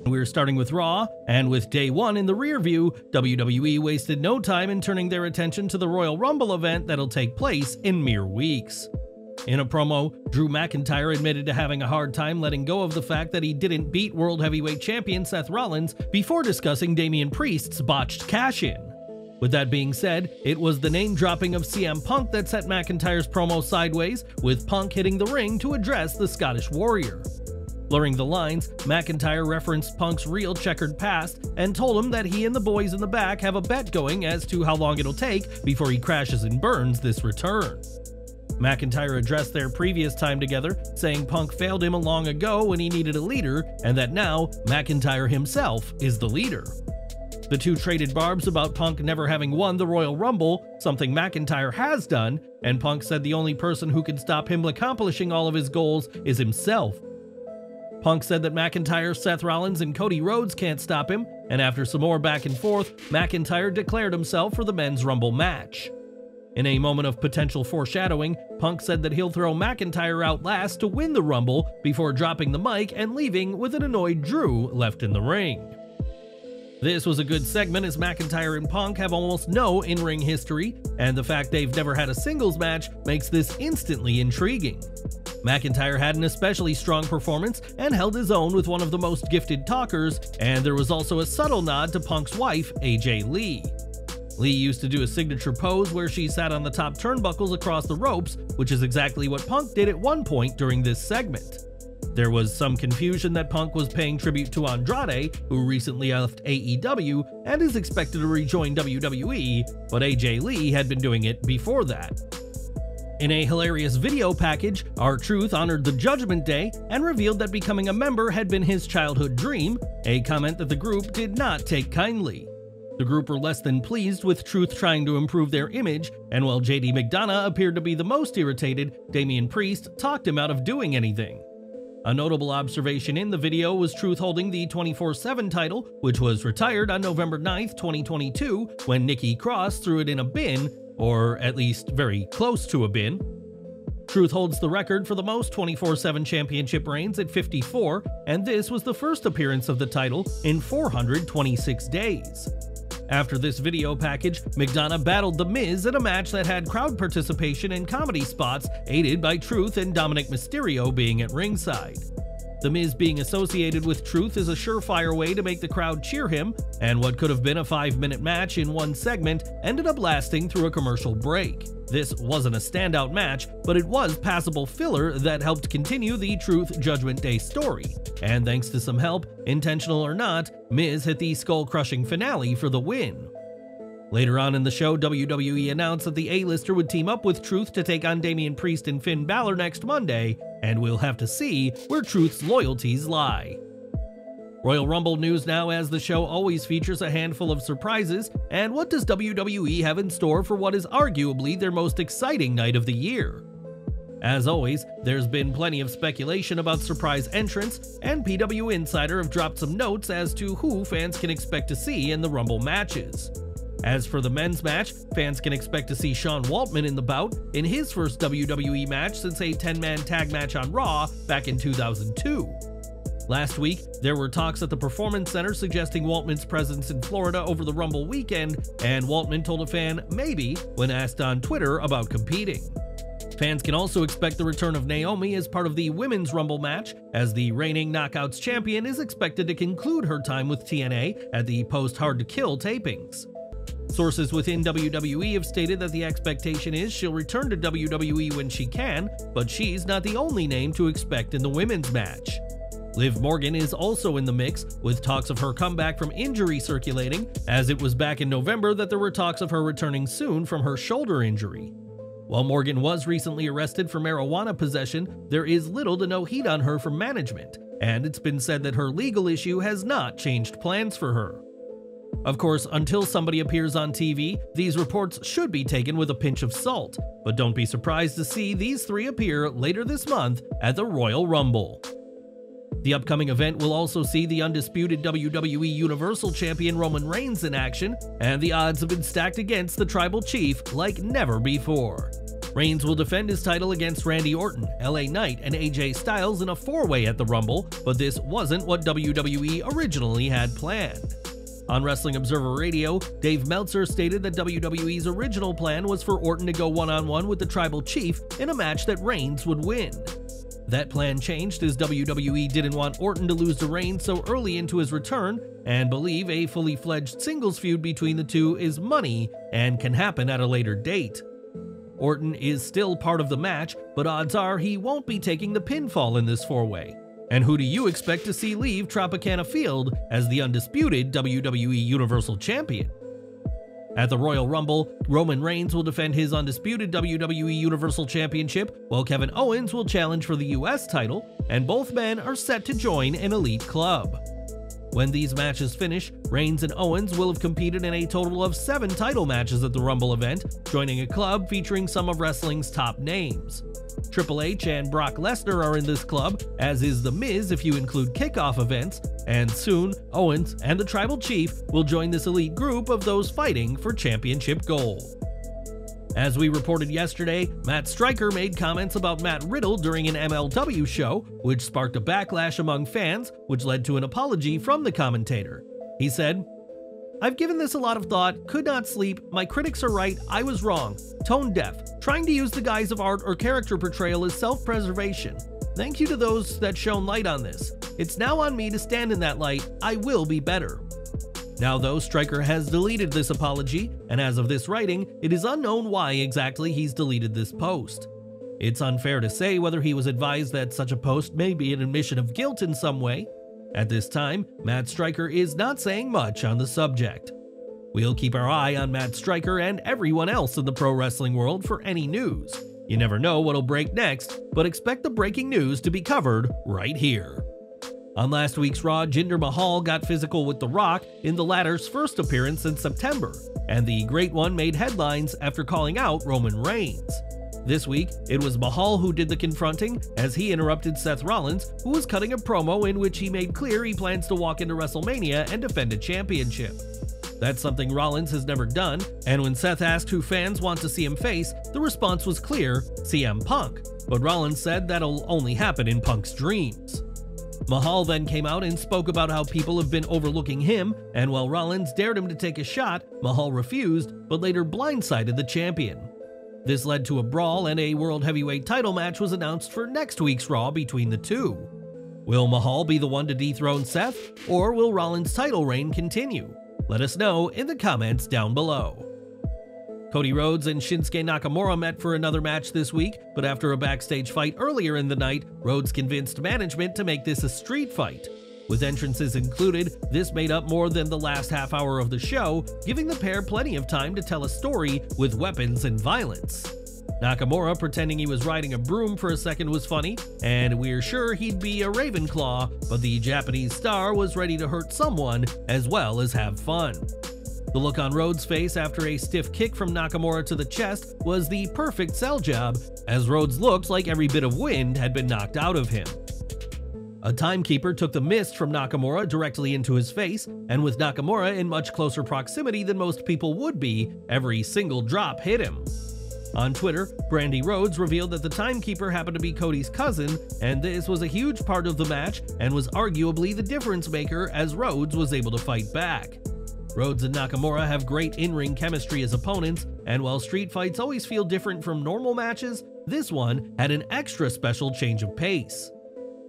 We're starting with Raw, and with day one in the rear view, WWE wasted no time in turning their attention to the Royal Rumble event that'll take place in mere weeks. In a promo, Drew McIntyre admitted to having a hard time letting go of the fact that he didn't beat World Heavyweight Champion Seth Rollins before discussing Damian Priest's botched cash-in. With that being said, it was the name-dropping of CM Punk that set McIntyre's promo sideways, with Punk hitting the ring to address the Scottish Warrior. Blurring the lines, McIntyre referenced Punk's real checkered past and told him that he and the boys in the back have a bet going as to how long it'll take before he crashes and burns this return. McIntyre addressed their previous time together, saying Punk failed him long ago when he needed a leader, and that now McIntyre himself is the leader. The two traded barbs about Punk never having won the Royal Rumble, something McIntyre has done, and Punk said the only person who can stop him accomplishing all of his goals is himself. Punk said that McIntyre, Seth Rollins, and Cody Rhodes can't stop him, and after some more back and forth, McIntyre declared himself for the men's Rumble match. In a moment of potential foreshadowing, Punk said that he'll throw McIntyre out last to win the Rumble before dropping the mic and leaving with an annoyed Drew left in the ring. This was a good segment as McIntyre and Punk have almost no in-ring history, and the fact they've never had a singles match makes this instantly intriguing. McIntyre had an especially strong performance and held his own with one of the most gifted talkers, and there was also a subtle nod to Punk's wife, AJ Lee. Lee used to do a signature pose where she sat on the top turnbuckles across the ropes, which is exactly what Punk did at one point during this segment. There was some confusion that Punk was paying tribute to Andrade, who recently left AEW and is expected to rejoin WWE, but AJ Lee had been doing it before that. In a hilarious video package, R-Truth honored the Judgment Day and revealed that becoming a member had been his childhood dream, a comment that the group did not take kindly. The group were less than pleased with Truth trying to improve their image, and while JD McDonagh appeared to be the most irritated, Damian Priest talked him out of doing anything. A notable observation in the video was Truth holding the 24/7 title, which was retired on November 9th, 2022, when Nikki Cross threw it in a bin, or at least very close to a bin. Truth holds the record for the most 24/7 championship reigns at 54, and this was the first appearance of the title in 426 days. After this video package, McDonagh battled The Miz in a match that had crowd participation and comedy spots, aided by Truth and Dominic Mysterio being at ringside. The Miz being associated with Truth is a surefire way to make the crowd cheer him, and what could have been a 5-minute match in one segment ended up lasting through a commercial break. This wasn't a standout match, but it was passable filler that helped continue the Truth Judgment Day story, and thanks to some help, intentional or not, Miz hit the skull-crushing finale for the win. Later on in the show, WWE announced that the A-lister would team up with Truth to take on Damian Priest and Finn Balor next Monday, and we'll have to see where Truth's loyalties lie. Royal Rumble news now, as the show always features a handful of surprises, and what does WWE have in store for what is arguably their most exciting night of the year? As always, there's been plenty of speculation about surprise entrants, and PW Insider have dropped some notes as to who fans can expect to see in the Rumble matches. As for the men's match, fans can expect to see Sean Waltman in the bout in his first WWE match since a 10-man tag match on Raw back in 2002. Last week, there were talks at the Performance Center suggesting Waltman's presence in Florida over the Rumble weekend, and Waltman told a fan maybe when asked on Twitter about competing. Fans can also expect the return of Naomi as part of the Women's Rumble match, as the reigning Knockouts champion is expected to conclude her time with TNA at the post-Hard to Kill tapings. Sources within WWE have stated that the expectation is she'll return to WWE when she can, but she's not the only name to expect in the women's match. Liv Morgan is also in the mix, with talks of her comeback from injury circulating, as it was back in November that there were talks of her returning soon from her shoulder injury. While Morgan was recently arrested for marijuana possession, there is little to no heat on her from management, and it's been said that her legal issue has not changed plans for her. Of course, until somebody appears on TV, these reports should be taken with a pinch of salt, but don't be surprised to see these three appear later this month at the Royal Rumble. The upcoming event will also see the undisputed WWE Universal Champion Roman Reigns in action, and the odds have been stacked against the Tribal Chief like never before. Reigns will defend his title against Randy Orton, LA Knight, and AJ Styles in a four-way at the Rumble, but this wasn't what WWE originally had planned. On Wrestling Observer Radio, Dave Meltzer stated that WWE's original plan was for Orton to go one-on-one with the Tribal Chief in a match that Reigns would win. That plan changed as WWE didn't want Orton to lose to Reigns so early into his return and believe a fully fledged singles feud between the two is money and can happen at a later date. Orton is still part of the match, but odds are he won't be taking the pinfall in this four-way. And who do you expect to see leave Tropicana Field as the undisputed WWE Universal Champion? At the Royal Rumble, Roman Reigns will defend his undisputed WWE Universal Championship, while Kevin Owens will challenge for the US title, and both men are set to join an elite club. When these matches finish, Reigns and Owens will have competed in a total of 7 title matches at the Rumble event, joining a club featuring some of wrestling's top names. Triple H and Brock Lesnar are in this club, as is The Miz if you include kickoff events, and soon Owens and the Tribal Chief will join this elite group of those fighting for championship gold. As we reported yesterday, Matt Striker made comments about Matt Riddle during an MLW show, which sparked a backlash among fans, which led to an apology from the commentator. He said, "I've given this a lot of thought, could not sleep, my critics are right, I was wrong, tone deaf, trying to use the guise of art or character portrayal as self-preservation. Thank you to those that shone light on this. It's now on me to stand in that light, I will be better." Now though, Striker has deleted this apology, and as of this writing, it is unknown why exactly he's deleted this post. It's unfair to say whether he was advised that such a post may be an admission of guilt in some way. At this time, Matt Striker is not saying much on the subject. We'll keep our eye on Matt Striker and everyone else in the pro wrestling world for any news. You never know what'll break next, but expect the breaking news to be covered right here. On last week's Raw, Jinder Mahal got physical with The Rock in the latter's first appearance in September, and the Great One made headlines after calling out Roman Reigns. This week, it was Mahal who did the confronting as he interrupted Seth Rollins, who was cutting a promo in which he made clear he plans to walk into WrestleMania and defend a championship. That's something Rollins has never done, and when Seth asked who fans want to see him face, the response was clear, CM Punk, but Rollins said that'll only happen in Punk's dreams. Mahal then came out and spoke about how people have been overlooking him, and while Rollins dared him to take a shot, Mahal refused, but later blindsided the champion. This led to a brawl, and a World Heavyweight title match was announced for next week's Raw between the two. Will Mahal be the one to dethrone Seth, or will Rollins' title reign continue? Let us know in the comments down below. Cody Rhodes and Shinsuke Nakamura met for another match this week, but after a backstage fight earlier in the night, Rhodes convinced management to make this a street fight. With entrances included, this made up more than the last half hour of the show, giving the pair plenty of time to tell a story with weapons and violence. Nakamura pretending he was riding a broom for a second was funny, and we're sure he'd be a Ravenclaw, but the Japanese star was ready to hurt someone as well as have fun. The look on Rhodes' face after a stiff kick from Nakamura to the chest was the perfect sell job, as Rhodes looked like every bit of wind had been knocked out of him. A timekeeper took the mist from Nakamura directly into his face, and with Nakamura in much closer proximity than most people would be, every single drop hit him. On Twitter, Brandy Rhodes revealed that the timekeeper happened to be Cody's cousin, and this was a huge part of the match and was arguably the difference maker as Rhodes was able to fight back. Rhodes and Nakamura have great in-ring chemistry as opponents, and while street fights always feel different from normal matches, this one had an extra special change of pace.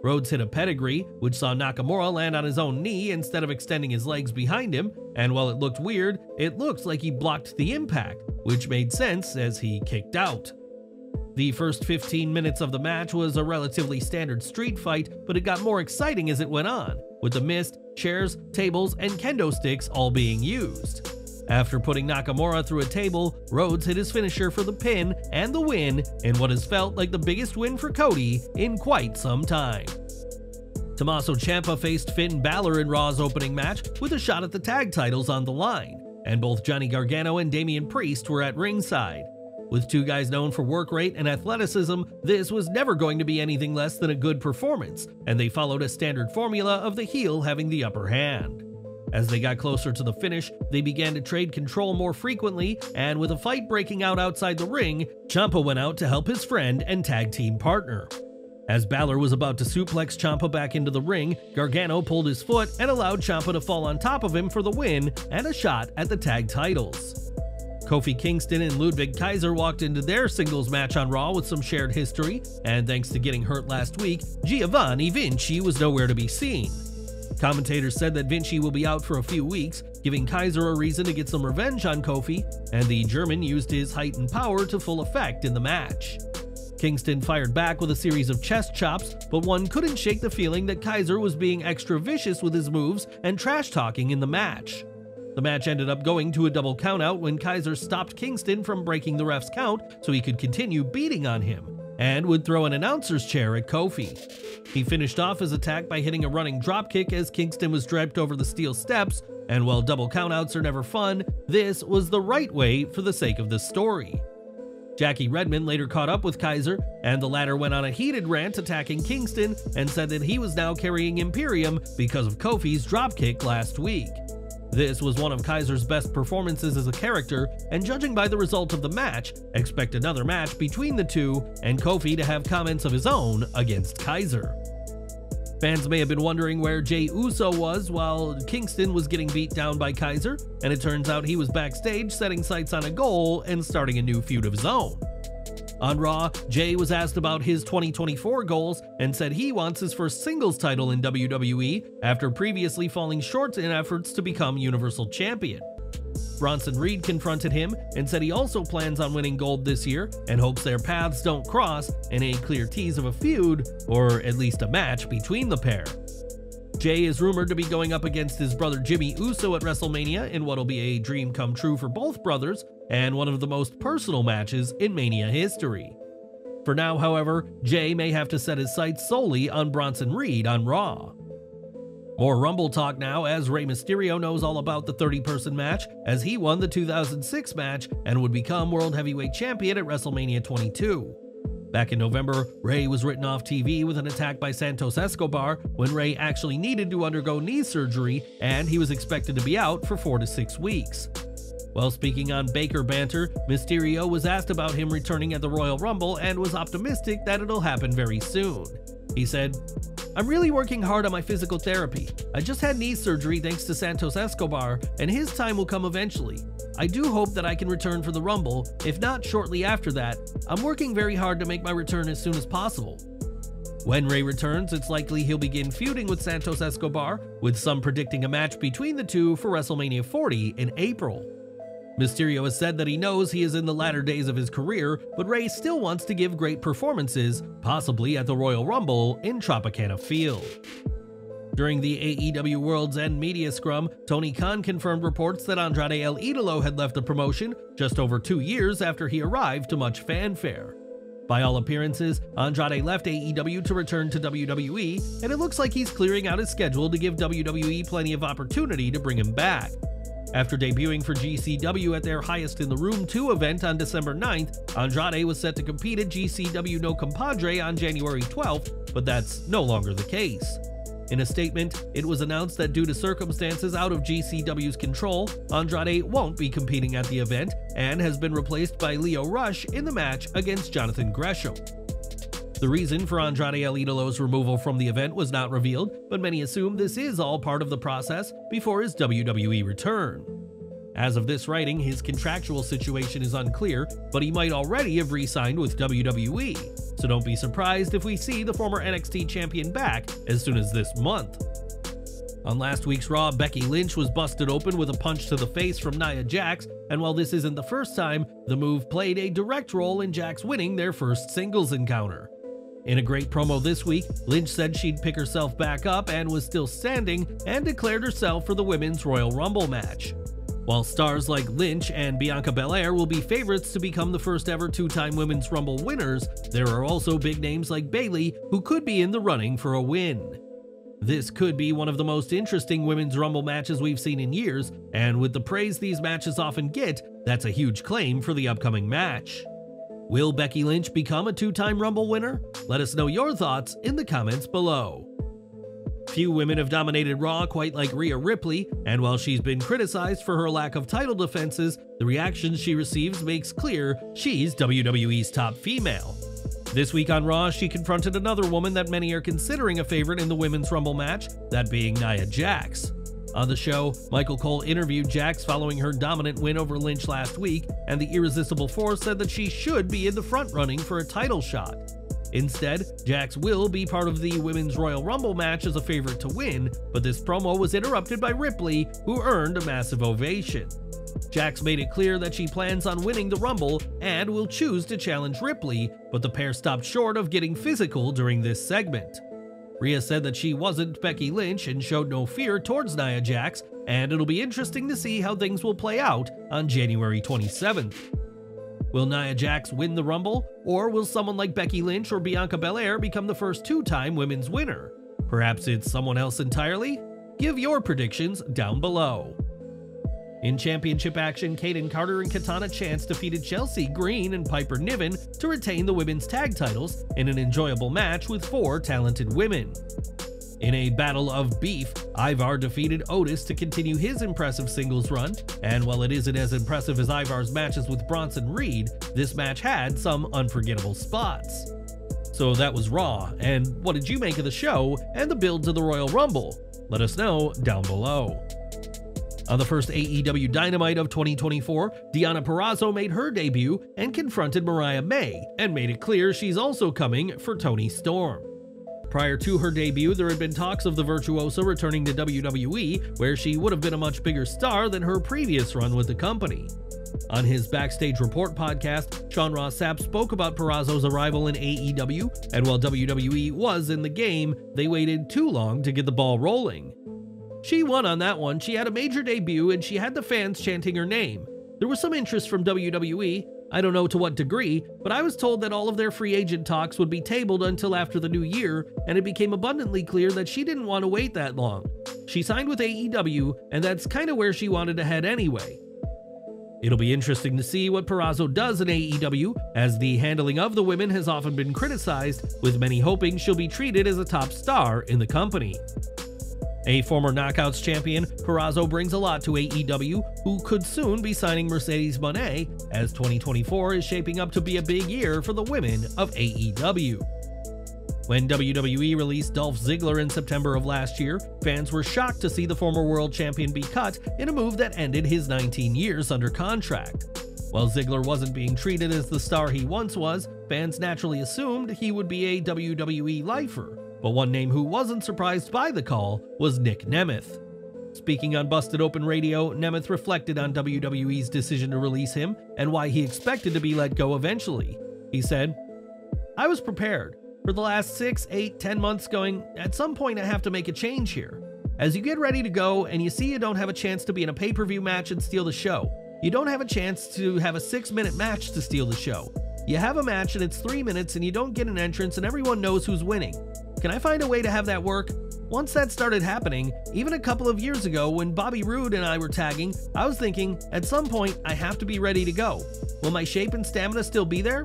Rhodes hit a pedigree, which saw Nakamura land on his own knee instead of extending his legs behind him, and while it looked weird, it looked like he blocked the impact, which made sense as he kicked out. The first 15 minutes of the match was a relatively standard street fight, but it got more exciting as it went on, with the mist, chairs, tables, and kendo sticks all being used. After putting Nakamura through a table, Rhodes hit his finisher for the pin and the win in what has felt like the biggest win for Cody in quite some time. Tommaso Ciampa faced Finn Balor in Raw's opening match with a shot at the tag titles on the line, and both Johnny Gargano and Damian Priest were at ringside. With two guys known for work rate and athleticism, this was never going to be anything less than a good performance, and they followed a standard formula of the heel having the upper hand. As they got closer to the finish, they began to trade control more frequently, and with a fight breaking out outside the ring, Ciampa went out to help his friend and tag team partner. As Balor was about to suplex Ciampa back into the ring, Gargano pulled his foot and allowed Ciampa to fall on top of him for the win and a shot at the tag titles. Kofi Kingston and Ludwig Kaiser walked into their singles match on Raw with some shared history, and thanks to getting hurt last week, Giovanni Vinci was nowhere to be seen. Commentators said that Vinci will be out for a few weeks, giving Kaiser a reason to get some revenge on Kofi, and the German used his heightened power to full effect in the match. Kingston fired back with a series of chest chops, but one couldn't shake the feeling that Kaiser was being extra vicious with his moves and trash-talking in the match. The match ended up going to a double countout when Kaiser stopped Kingston from breaking the ref's count so he could continue beating on him, and would throw an announcer's chair at Kofi. He finished off his attack by hitting a running dropkick as Kingston was draped over the steel steps, and while double countouts are never fun, this was the right way for the sake of the story. Jackie Redmond later caught up with Kaiser, and the latter went on a heated rant attacking Kingston and said that he was now carrying Imperium because of Kofi's dropkick last week. This was one of Kaiser's best performances as a character, and judging by the result of the match, expect another match between the two and Kofi to have comments of his own against Kaiser. Fans may have been wondering where Jey Uso was while Kingston was getting beat down by Kaiser, and it turns out he was backstage setting sights on a goal and starting a new feud of his own. On Raw, Jey was asked about his 2024 goals and said he wants his first singles title in WWE after previously falling short in efforts to become Universal Champion. Bronson Reed confronted him and said he also plans on winning gold this year and hopes their paths don't cross in a clear tease of a feud, or at least a match between the pair. Jey is rumored to be going up against his brother Jimmy Uso at WrestleMania in what'll be a dream come true for both brothers, and one of the most personal matches in Mania history. For now, however, Jey may have to set his sights solely on Bronson Reed on Raw. More Rumble talk now, as Rey Mysterio knows all about the 30-person match, as he won the 2006 match and would become World Heavyweight Champion at WrestleMania 22. Back in November, Rey was written off TV with an attack by Santos Escobar when Rey actually needed to undergo knee surgery, and he was expected to be out for 4 to 6 weeks. While speaking on Baker Banter, Mysterio was asked about him returning at the Royal Rumble and was optimistic that it'll happen very soon. He said, "I'm really working hard on my physical therapy. I just had knee surgery thanks to Santos Escobar, and his time will come eventually. I do hope that I can return for the Rumble. If not shortly after that, I'm working very hard to make my return as soon as possible." When Rey returns, it's likely he'll begin feuding with Santos Escobar, with some predicting a match between the two for WrestleMania 40 in April. Mysterio has said that he knows he is in the latter days of his career, but Rey still wants to give great performances, possibly at the Royal Rumble in Tropicana Field. During the AEW World's End media scrum, Tony Khan confirmed reports that Andrade El Idolo had left the promotion just over 2 years after he arrived to much fanfare. By all appearances, Andrade left AEW to return to WWE, and it looks like he's clearing out his schedule to give WWE plenty of opportunity to bring him back. After debuting for GCW at their Highest in the Room 2 event on December 9th, Andrade was set to compete at GCW No Compadre on January 12th, but that's no longer the case. In a statement, it was announced that due to circumstances out of GCW's control, Andrade won't be competing at the event and has been replaced by Lio Rush in the match against Jonathan Gresham. The reason for Andrade El Idolo's removal from the event was not revealed, but many assume this is all part of the process before his WWE return. As of this writing, his contractual situation is unclear, but he might already have re-signed with WWE, so don't be surprised if we see the former NXT champion back as soon as this month. On last week's Raw, Becky Lynch was busted open with a punch to the face from Nia Jax, and while this isn't the first time, the move played a direct role in Jax winning their first singles encounter. In a great promo this week, Lynch said she'd pick herself back up and was still standing, and declared herself for the Women's Royal Rumble match. While stars like Lynch and Bianca Belair will be favorites to become the first ever 2-time Women's Rumble winners, there are also big names like Bayley who could be in the running for a win. This could be one of the most interesting Women's Rumble matches we've seen in years, and with the praise these matches often get, that's a huge claim for the upcoming match. Will Becky Lynch become a 2-time Rumble winner? Let us know your thoughts in the comments below. Few women have dominated Raw quite like Rhea Ripley, and while she's been criticized for her lack of title defenses, the reactions she receives makes clear she's WWE's top female. This week on Raw, she confronted another woman that many are considering a favorite in the Women's Rumble match, that being Nia Jax. On the show, Michael Cole interviewed Jax following her dominant win over Lynch last week, and the Irresistible Force said that she should be in the front running for a title shot. Instead, Jax will be part of the Women's Royal Rumble match as a favorite to win, but this promo was interrupted by Ripley, who earned a massive ovation. Jax made it clear that she plans on winning the Rumble and will choose to challenge Ripley, but the pair stopped short of getting physical during this segment. Rhea said that she wasn't Becky Lynch and showed no fear towards Nia Jax, and it'll be interesting to see how things will play out on January 27th. Will Nia Jax win the Rumble, or will someone like Becky Lynch or Bianca Belair become the first two-time women's winner? Perhaps it's someone else entirely? Give your predictions down below. In championship action, Kayden Carter and Katana Chance defeated Chelsea Green and Piper Niven to retain the women's tag titles in an enjoyable match with 4 talented women. In a battle of beef, Ivar defeated Otis to continue his impressive singles run, and while it isn't as impressive as Ivar's matches with Bronson Reed, this match had some unforgettable spots. So that was Raw, and what did you make of the show and the build to the Royal Rumble? Let us know down below. On the first AEW Dynamite of 2024, Deonna Purrazzo made her debut and confronted Mariah May, and made it clear she's also coming for Toni Storm. Prior to her debut, there had been talks of the Virtuosa returning to WWE, where she would have been a much bigger star than her previous run with the company. On his Backstage Report podcast, Sean Ross Sapp spoke about Purrazzo's arrival in AEW, and while WWE was in the game, they waited too long to get the ball rolling. She won on that one. She had a major debut and she had the fans chanting her name. There was some interest from WWE, I don't know to what degree, but I was told that all of their free agent talks would be tabled until after the new year, and it became abundantly clear that she didn't want to wait that long. She signed with AEW, and that's kind of where she wanted to head anyway. It'll be interesting to see what Purrazzo does in AEW, as the handling of the women has often been criticized, with many hoping she'll be treated as a top star in the company. A former Knockouts champion, Purrazzo brings a lot to AEW, who could soon be signing Mercedes Moné, as 2024 is shaping up to be a big year for the women of AEW. When WWE released Dolph Ziggler in September of last year, fans were shocked to see the former world champion be cut in a move that ended his 19 years under contract. While Ziggler wasn't being treated as the star he once was, fans naturally assumed he would be a WWE lifer. But one name who wasn't surprised by the call was Nick Nemeth. Speaking on Busted Open Radio, Nemeth reflected on WWE's decision to release him and why he expected to be let go eventually. He said, "I was prepared. For the last 6, 8, 10 months going, at some point I have to make a change here. As you get ready to go and you see you don't have a chance to be in a pay-per-view match and steal the show. You don't have a chance to have a 6-minute match to steal the show. You have a match and it's 3 minutes and you don't get an entrance and everyone knows who's winning. Can I find a way to have that work?" Once that started happening, even a couple of years ago when Bobby Roode and I were tagging, I was thinking, at some point I have to be ready to go. Will my shape and stamina still be there?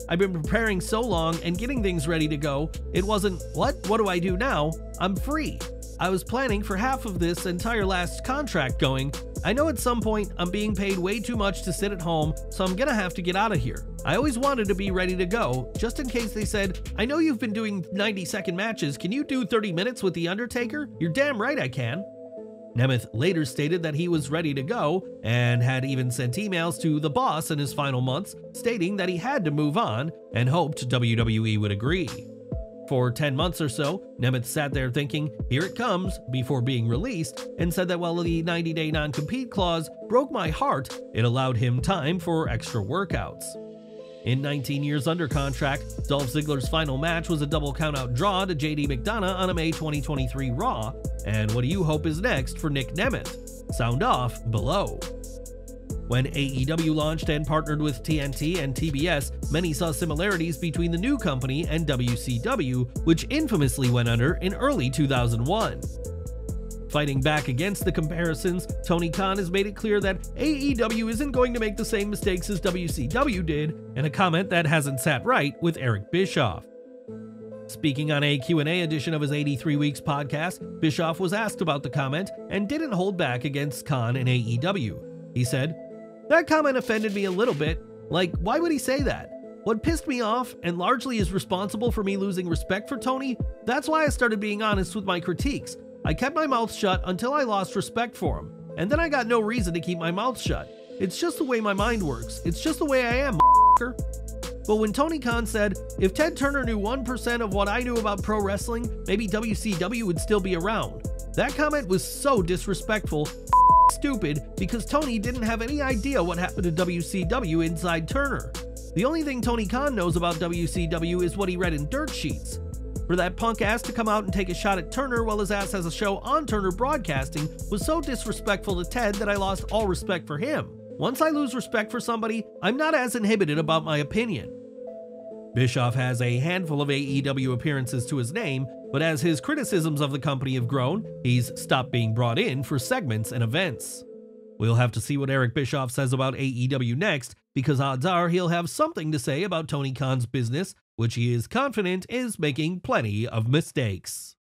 I've been preparing so long and getting things ready to go, it wasn't, what do I do now? I'm free. I was planning for half of this entire last contract going, I know at some point I'm being paid way too much to sit at home, so I'm gonna have to get out of here. I always wanted to be ready to go, just in case they said, I know you've been doing 90-second matches, can you do 30 minutes with The Undertaker? You're damn right I can. Nemeth later stated that he was ready to go, and had even sent emails to the boss in his final months, stating that he had to move on, and hoped WWE would agree. For 10 months or so, Nemeth sat there thinking, here it comes, before being released, and said that while the 90-day non-compete clause broke my heart, it allowed him time for extra workouts. In 19 years under contract, Dolph Ziggler's final match was a double countout draw to JD McDonagh on a May 2023 Raw, and what do you hope is next for Nick Nemeth? Sound off below. When AEW launched and partnered with TNT and TBS, many saw similarities between the new company and WCW, which infamously went under in early 2001. Fighting back against the comparisons, Tony Khan has made it clear that AEW isn't going to make the same mistakes as WCW did, in a comment that hasn't sat right with Eric Bischoff. Speaking on a Q&A edition of his 83 Weeks podcast, Bischoff was asked about the comment and didn't hold back against Khan and AEW. He said, "That comment offended me a little bit. Like, why would he say that? What pissed me off, and largely is responsible for me losing respect for Tony, that's why I started being honest with my critiques. I kept my mouth shut until I lost respect for him, and then I got no reason to keep my mouth shut. It's just the way my mind works. It's just the way I am, motherfucker." But when Tony Khan said, "If Ted Turner knew 1% of what I knew about pro wrestling, maybe WCW would still be around," that comment was so disrespectful, stupid, because Tony didn't have any idea what happened to WCW inside Turner. The only thing Tony Khan knows about WCW is what he read in dirt sheets. For that punk ass to come out and take a shot at Turner while his ass has a show on Turner Broadcasting was so disrespectful to Ted that I lost all respect for him. Once I lose respect for somebody, I'm not as inhibited about my opinion. Bischoff has a handful of AEW appearances to his name, but as his criticisms of the company have grown, he's stopped being brought in for segments and events. We'll have to see what Eric Bischoff says about AEW next, because odds are he'll have something to say about Tony Khan's business, which he is confident is making plenty of mistakes.